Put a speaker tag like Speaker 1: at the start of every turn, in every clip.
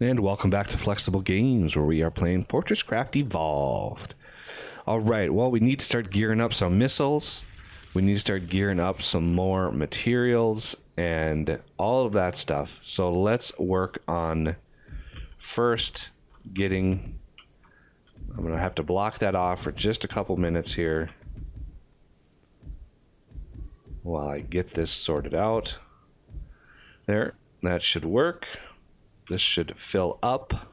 Speaker 1: And welcome back to Flexible Games, where we are playing FortressCraft Evolved. All right, well, we need to start gearing up some missiles. We need to start gearing up some more materials and all of that stuff. So let's work on first getting... I'm going to have to block that off for just a couple minutes here while I get this sorted out. There, that should work. This should fill up,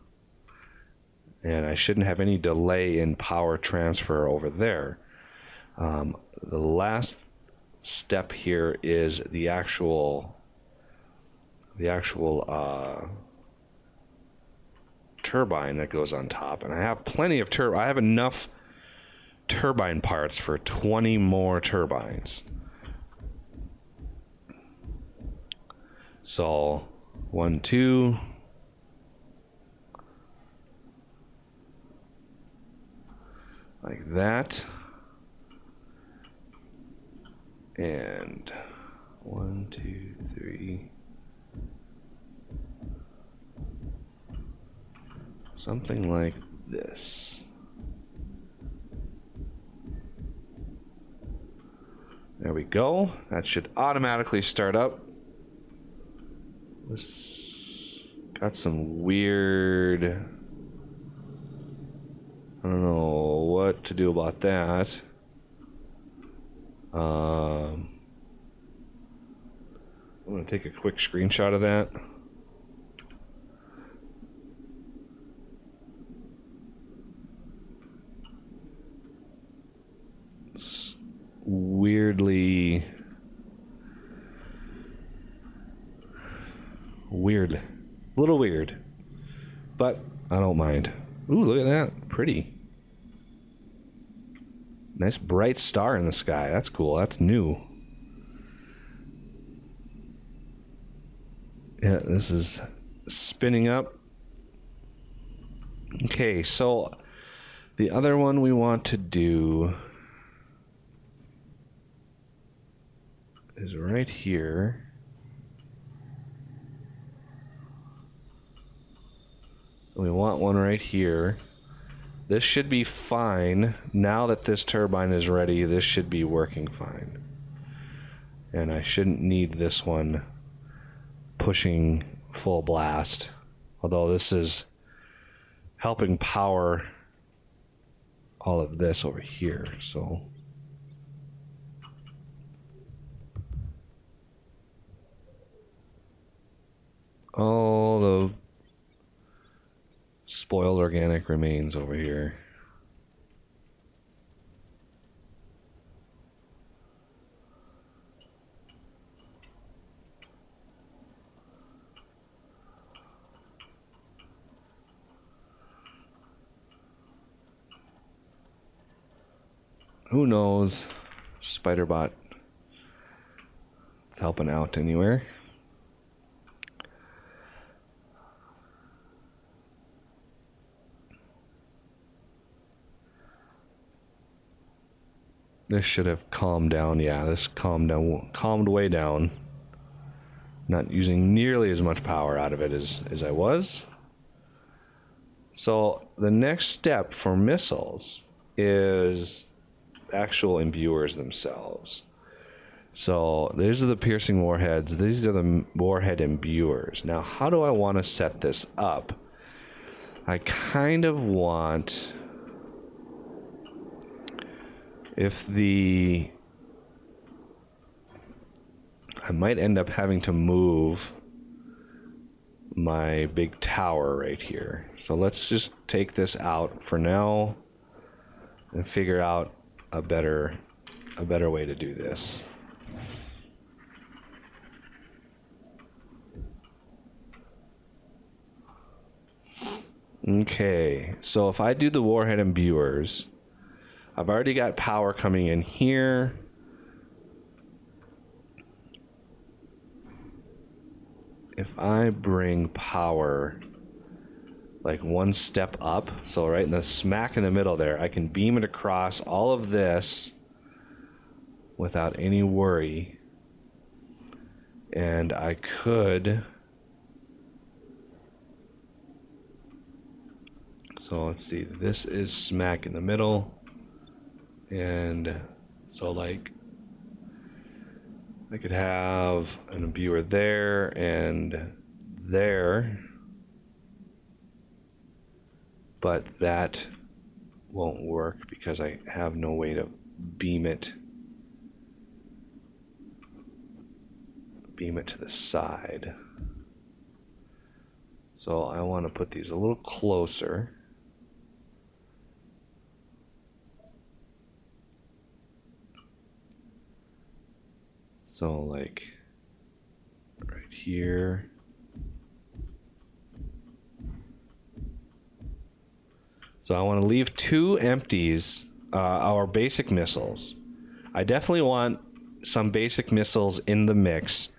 Speaker 1: and I shouldn't have any delay in power transfer over there. The last step here is the actual turbine that goes on top, and I have plenty of I have enough turbine parts for 20 more turbines. So 1, 2. Like that. And 1, 2, 3. Something like this. There we go. That should automatically start up. This got some weird... I don't know what to do about that. I'm going to take a quick screenshot of that. It's weirdly... weird. A little weird. But I don't mind. Ooh, look at that. Pretty. Nice bright star in the sky. That's cool. That's new. Yeah, this is spinning up. Okay, so the other one we want to do is right here. We want one right here. This should be fine. Now that this turbine is ready, this should be working fine. And I shouldn't need this one pushing full blast. Although this is helping power all of this over here, so... all the spoiled organic remains over here. Who knows? Spiderbot. It's helping out anywhere. This should have calmed down. Yeah, this calmed way down. Not using nearly as much power out of it as I was. So the next step for missiles is actual imbuers themselves. So these are the piercing warheads. These are the warhead imbuers. Now, how do I want to set this up? I kind of want... I might end up having to move my big tower right here. So let's just take this out for now and figure out a better way to do this. Okay, so if I do the warhead imbuers, I've already got power coming in here. If I bring power like one step up, so right in the smack in the middle there, I can beam it across all of this without any worry. And I could So let's see, this is smack in the middle. And so like I could have an imbuer there and there, but that won't work because I have no way to beam it to the side. So I want to put these a little closer. So like right here. So I want to leave 2 empties, our basic missiles. I definitely want some basic missiles in the mix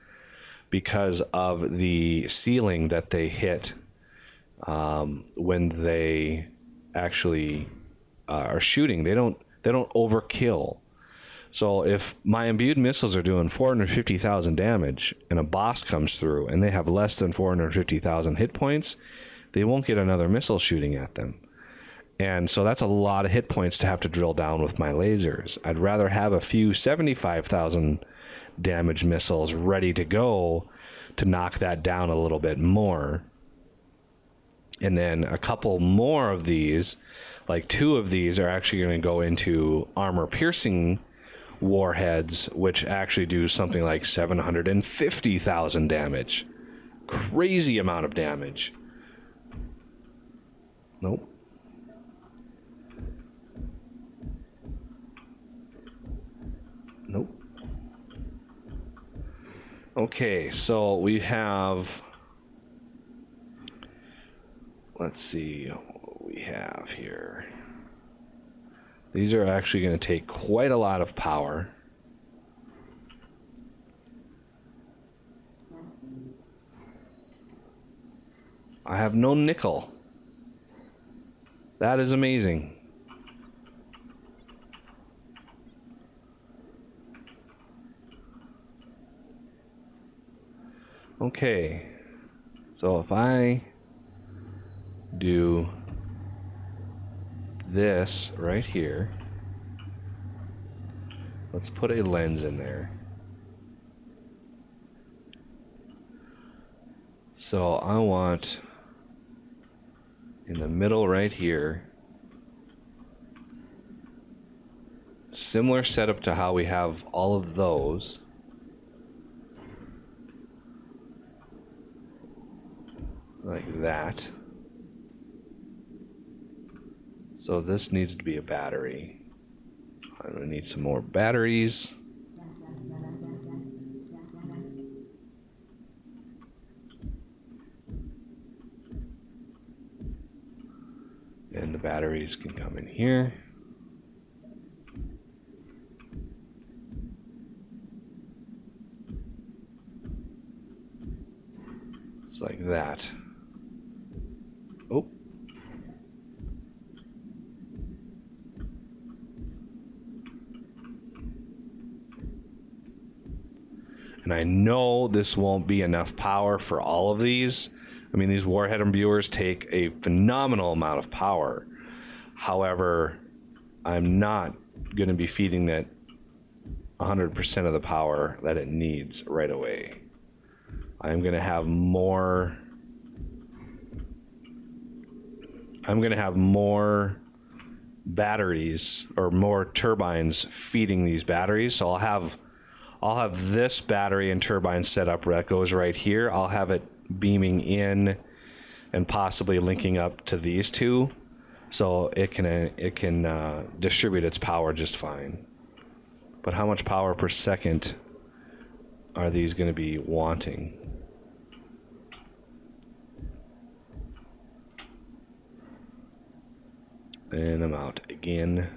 Speaker 1: because of the ceiling that they hit when they actually are shooting. They don't overkill. So if my imbued missiles are doing 450,000 damage and a boss comes through and they have less than 450,000 hit points, they won't get another missile shooting at them. And so that's a lot of hit points to have to drill down with my lasers. I'd rather have a few 75,000 damage missiles ready to go to knock that down a little bit more. And then a couple more of these, like 2 of these are actually going to go into armor piercing warheads, which actually do something like 750,000 damage. Crazy amount of damage. Nope. Nope. Okay, so we have, let's see what we have here. These are actually going to take quite a lot of power. I have no nickel. That is amazing. Okay, so if I do this right here, let's put a lens in there. So I want in the middle right here, similar setup to how we have all of those. Like that. So this needs to be a battery. I'm gonna need some more batteries. And the batteries can come in here. It's like that. Oh. And I know this won't be enough power for all of these. I mean, these warhead imbuers take a phenomenal amount of power. However, I'm not going to be feeding that 100% of the power that it needs right away. I'm going to have more batteries or more turbines feeding these batteries. So I'll have this battery and turbine set up that goes right here. I'll have it beaming in and possibly linking up to these 2, so it can distribute its power just fine. But how much power per second are these going to be wanting? And I'm out again.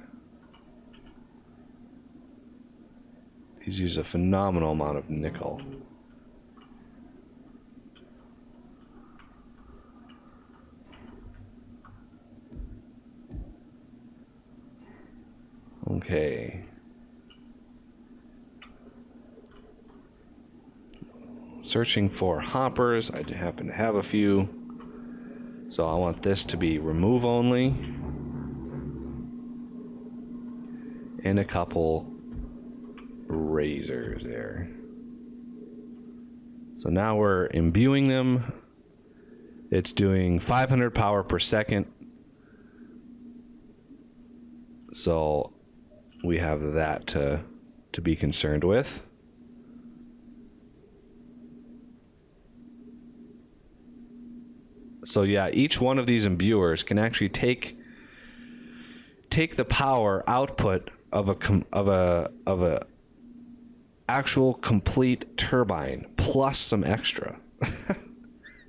Speaker 1: These use a phenomenal amount of nickel. Okay. Searching for hoppers. I happen to have a few. So I want this to be remove only. And a couple razors there. So now we're imbuing them. It's doing 500 power per second. So we have that to be concerned with. So yeah, each one of these imbuers can actually take the power output of a actual complete turbine plus some extra.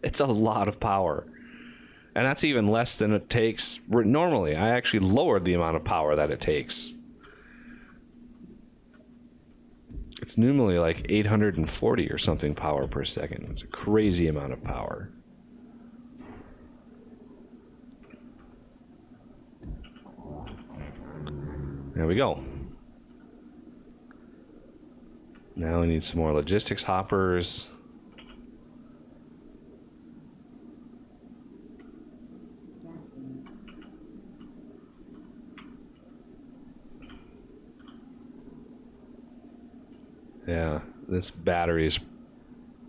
Speaker 1: It's a lot of power. And that's even less than it takes normally. I actually lowered the amount of power that it takes. It's normally like 840 or something power per second. It's a crazy amount of power. There we go. Now we need some more logistics hoppers. Yeah, this battery is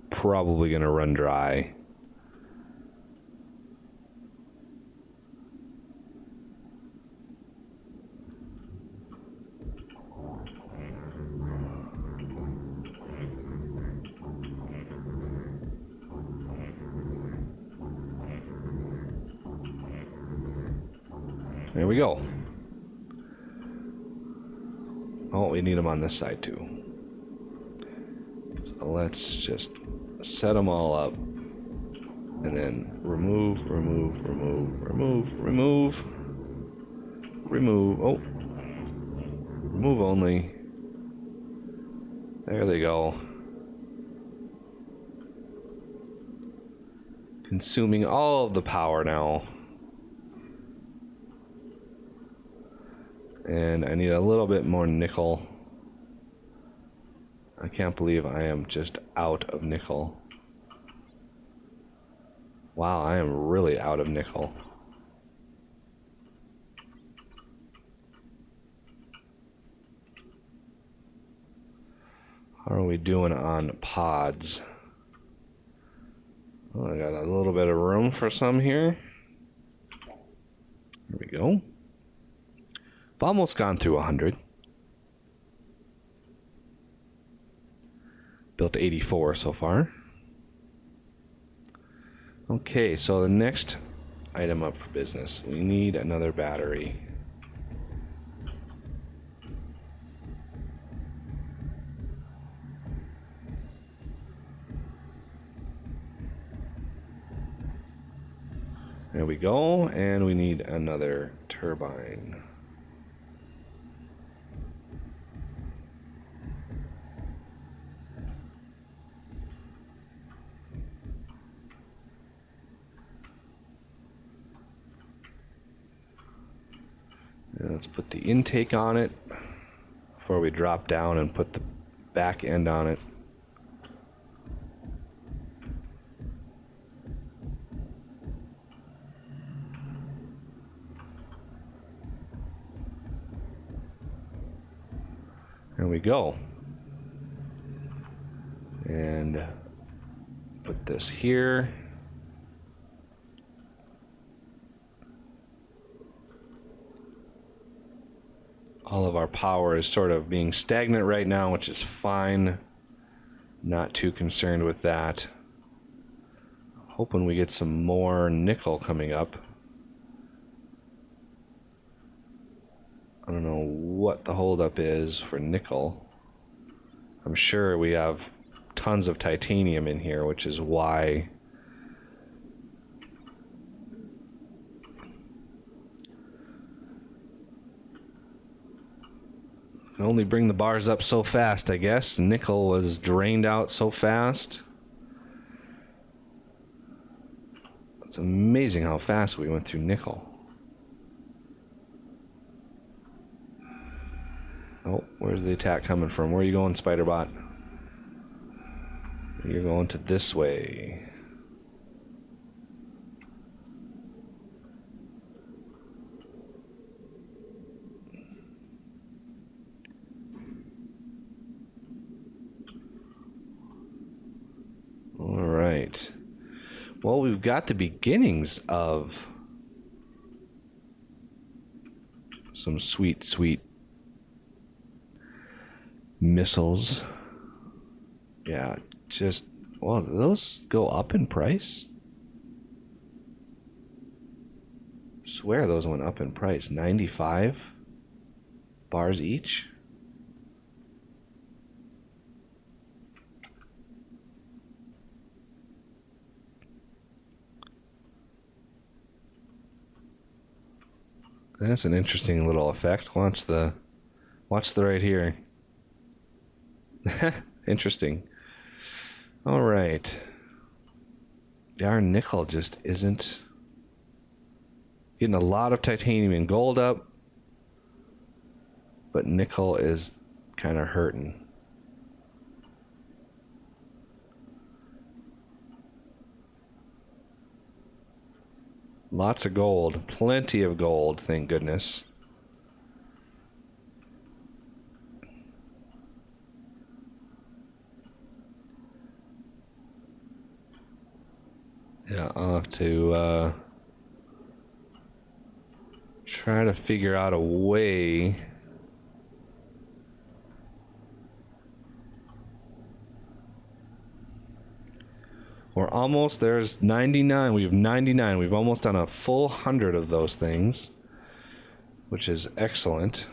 Speaker 1: probably going to run dry. There we go. Oh, we need them on this side too. So let's just set them all up. And then remove. Oh. Remove only. There they go. Consuming all of the power now. And I need a little bit more nickel. I can't believe I am just out of nickel. Wow, I am really out of nickel. How are we doing on pods? Oh, I got a little bit of room for some here. There we go. I've almost gone through 100. Built 84 so far. Okay, so the next item up for business. We need another battery. There we go, and we need another turbine. Let's put the intake on it before we drop down and put the back end on it. There we go. And put this here. All of our power is sort of being stagnant right now, which is fine. Not too concerned with that. Hoping we get some more nickel coming up. I don't know what the holdup is for nickel. I'm sure we have tons of titanium in here, which is why can only bring the bars up so fast, I guess. Nickel was drained out so fast. It's amazing how fast we went through nickel. Oh, where's the attack coming from? Where are you going, Spiderbot? You're going to this way. Well, we've got the beginnings of some sweet, sweet missiles. Yeah, just, well, do those go up in price? Swear those went up in price. 95 bars each. That's an interesting little effect. Watch the right here. Interesting. All right. Yeah, our nickel just isn't getting a lot of titanium and gold up, but nickel is kind of hurting. Lots of gold, plenty of gold, thank goodness. Yeah, I'll have to try to figure out a way we're almost, there's 99, we have 99, we've almost done a full 100 of those things, which is excellent.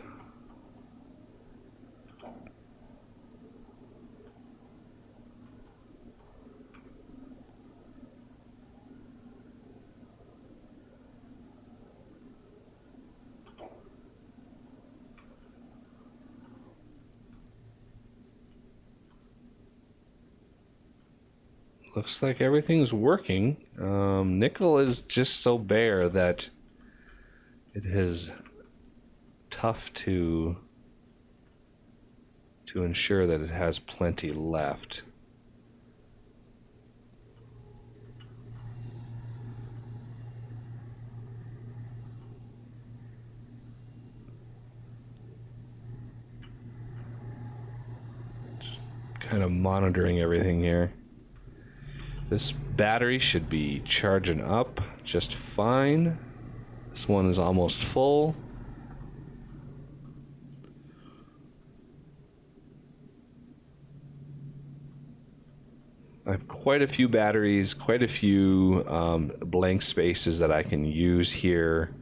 Speaker 1: Looks like everything's working. Nickel is just so bare that it is tough to ensure that it has plenty left. Just kind of monitoring everything here. This battery should be charging up just fine. This one is almost full. I have quite a few batteries, quite a few blank spaces that I can use here.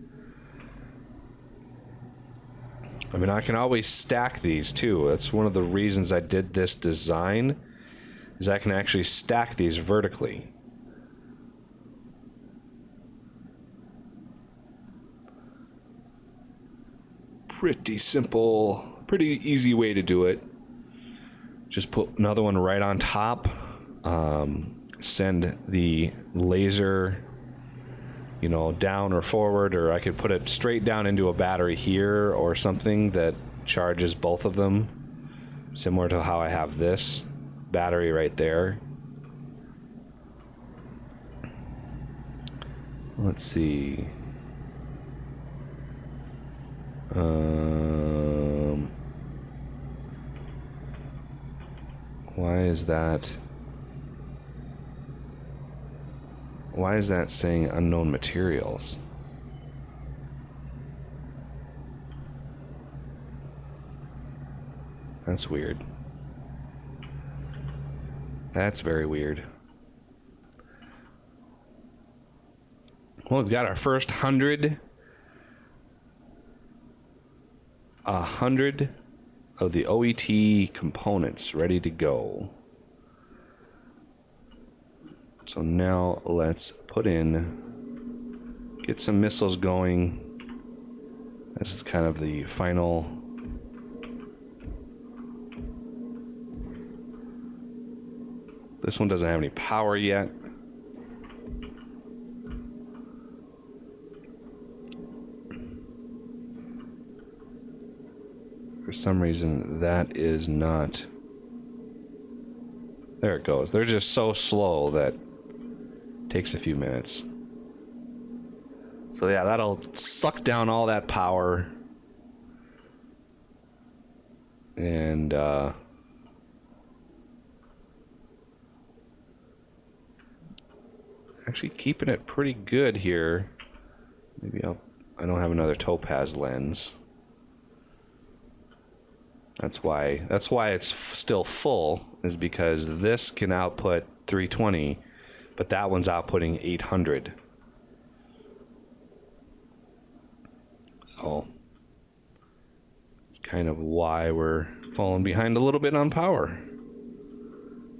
Speaker 1: I mean, I can always stack these too. That's one of the reasons I did this design, is I can actually stack these vertically. Pretty simple, pretty easy way to do it. Just put another one right on top. Send the laser, you know, down or forward, or I could put it straight down into a battery here or something that charges both of them, similar to how I have this battery right there. Let's see. Why is that? Why is that saying unknown materials? That's weird. That's very weird. Well, we've got our first 100 of the OET components ready to go. So now let's put in, get some missiles going. This is kind of the final. This one doesn't have any power yet. For some reason, that is not. There it goes. They're just so slow that it takes a few minutes. So yeah, that'll suck down all that power. And actually keeping it pretty good here. Maybe I don't have another topaz lens. That's why it's still full, is because this can output 320, but that one's outputting 800. So it's kind of why we're falling behind a little bit on power.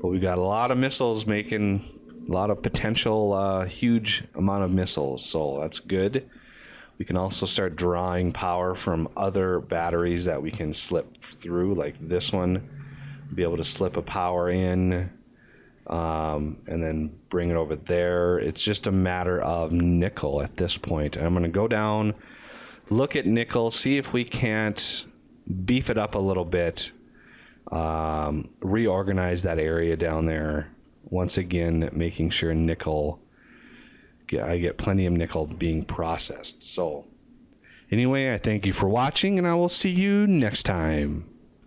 Speaker 1: But we got a lot of missiles making a lot of potential, huge amount of missiles, so that's good. We can also start drawing power from other batteries that we can slip through, like this one. Be able to slip a power in and then bring it over there. It's just a matter of nickel at this point. I'm going to go down, look at nickel, see if we can't beef it up a little bit, reorganize that area down there. Once again, making sure nickel, I get plenty of nickel being processed. So anyway, I thank you for watching, and I will see you next time.